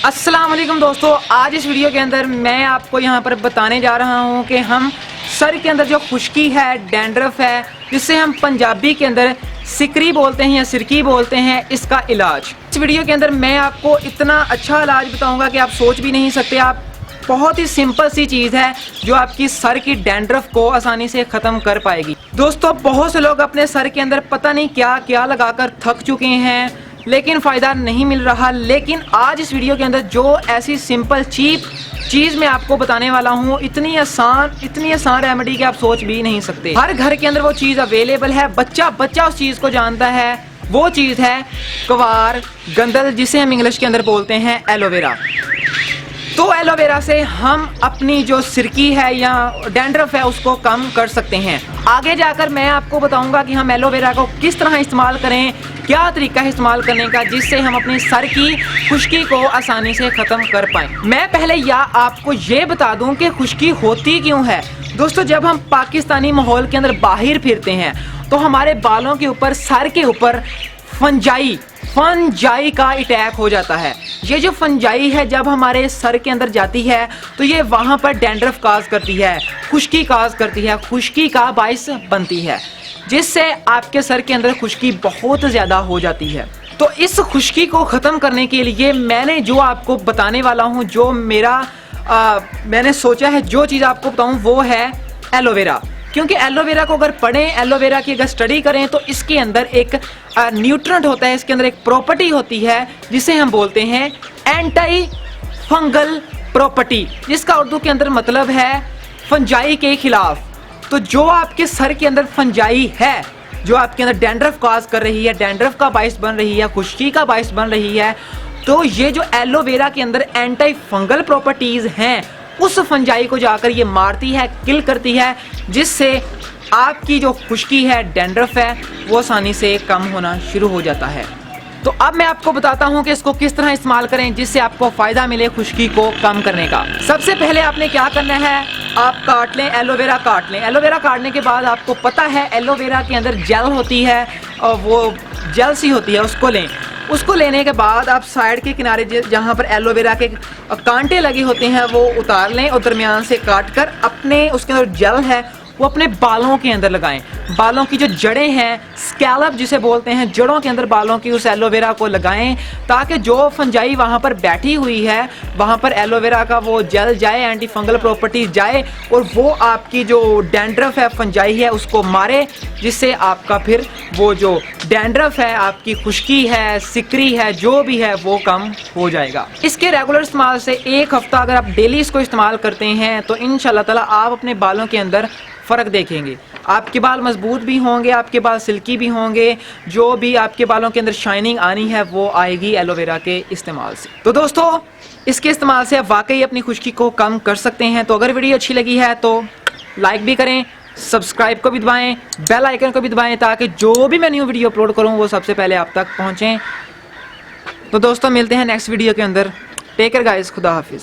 अस्सलाम वालेकुम दोस्तों, आज इस वीडियो के अंदर मैं आपको यहाँ पर बताने जा रहा हूँ कि हम सर के अंदर जो खुश्की है, डैंड्रफ है, जिससे हम पंजाबी के अंदर सिकरी बोलते हैं या सिरकी बोलते हैं, इसका इलाज। इस वीडियो के अंदर मैं आपको इतना अच्छा इलाज बताऊँगा कि आप सोच भी नहीं सकते। आप बहुत ही सिंपल सी चीज़ है जो आपकी सर की डैंड्रफ को आसानी से ख़त्म कर पाएगी। दोस्तों, बहुत से लोग अपने सर के अंदर पता नहीं क्या क्या लगाकर थक चुके हैं, लेकिन फ़ायदा नहीं मिल रहा। लेकिन आज इस वीडियो के अंदर जो ऐसी सिंपल चीप चीज़ मैं आपको बताने वाला हूँ, इतनी आसान रेमेडी कि आप सोच भी नहीं सकते। हर घर के अंदर वो चीज़ अवेलेबल है, बच्चा उस चीज़ को जानता है। वो चीज़ है कवार गंदल, जिसे हम इंग्लिश के अंदर बोलते हैं एलोवेरा। तो एलोवेरा से हम अपनी जो सिरकी है या डैंड्रफ है उसको कम कर सकते हैं। आगे जाकर मैं आपको बताऊंगा कि हम एलोवेरा को किस तरह इस्तेमाल करें, क्या तरीका है इस्तेमाल करने का, जिससे हम अपनी सर की खुश्की को आसानी से ख़त्म कर पाएँ। मैं पहले आपको ये बता दूं कि खुश्की होती क्यों है। दोस्तों, जब हम पाकिस्तानी माहौल के अंदर बाहर फिरते हैं तो हमारे बालों के ऊपर, सर के ऊपर फंजाई का अटैक हो जाता है। ये जो फंजाई है जब हमारे सर के अंदर जाती है तो ये वहाँ पर डैंड्रफ काज करती है, खुश्की काज करती है, खुश्की का बाइस बनती है, जिससे आपके सर के अंदर खुश्की बहुत ज़्यादा हो जाती है। तो इस खुश्की को ख़त्म करने के लिए मैंने जो आपको बताने वाला हूँ, जो मैंने सोचा है जो चीज़ आपको बताऊँ, वो है एलोवेरा। क्योंकि एलोवेरा को अगर पढ़ें, एलोवेरा की अगर स्टडी करें तो इसके अंदर एक न्यूट्रेंट होता है, इसके अंदर एक प्रॉपर्टी होती है जिसे हम बोलते हैं एंटी फंगल प्रॉपर्टी, जिसका उर्दू के अंदर मतलब है फंजाई के खिलाफ। तो जो आपके सर के अंदर फंजाई है, जो आपके अंदर डैंड्रफ काज कर रही है, डैंड्रफ का बाइस बन रही है, खुश्की का बाइस बन रही है, तो ये जो एलोवेरा के अंदर एंटी फंगल प्रॉपर्टीज हैं, उस फंजाई को जाकर ये मारती है, किल करती है, जिससे आपकी जो खुश्की है, डैंड्रफ है, वो आसानी से कम होना शुरू हो जाता है। तो अब मैं आपको बताता हूँ कि इसको किस तरह इस्तेमाल करें जिससे आपको फ़ायदा मिले खुश्की को कम करने का। सबसे पहले आपने क्या करना है, आप काट लें, एलोवेरा काट लें। एलोवेरा काटने के बाद आपको पता है एलोवेरा के अंदर जेल होती है और वो जेल सी होती है, उसको लें। उसको लेने के बाद आप साइड के किनारे जहाँ पर एलोवेरा के कांटे लगे होते हैं वो उतार लें और दरमियान से काट कर अपने उसके अंदर जेल है वो अपने बालों के अंदर लगाएं। बालों की जो जड़ें हैं, स्कैल्प जिसे बोलते हैं, जड़ों के अंदर बालों की उस एलोवेरा को लगाएं, ताकि जो फंजाई वहाँ पर बैठी हुई है वहाँ पर एलोवेरा का वो जेल जाए, एंटी फंगल प्रॉपर्टी जाए और वो आपकी जो डैंड्रफ है, फंजाई है, उसको मारे, जिससे आपका फिर वो जो डैंड्रफ है, आपकी खुश्की है, सिकरी है, जो भी है, वो कम हो जाएगा। इसके रेगुलर इस्तेमाल से एक हफ्ता अगर आप डेली इसको इस्तेमाल करते हैं तो इंशाल्लाह ताला आप अपने बालों के अंदर फ़र्क देखेंगे। आपके बाल मजबूत भी होंगे, आपके बाल सिल्की भी होंगे, जो भी आपके बालों के अंदर शाइनिंग आनी है वो आएगी एलोवेरा के इस्तेमाल से। तो दोस्तों, इसके इस्तेमाल से आप वाकई अपनी खुश्की को कम कर सकते हैं। तो अगर वीडियो अच्छी लगी है तो लाइक भी करें, सब्सक्राइब को भी दबाएं, बेल आइकन को भी दबाएं, ताकि जो भी मैं न्यू वीडियो अपलोड करूँ वो सबसे पहले आप तक पहुँचें। तो दोस्तों, मिलते हैं नेक्स्ट वीडियो के अंदर। टेक केयर गाइस, खुदा हाफिज़।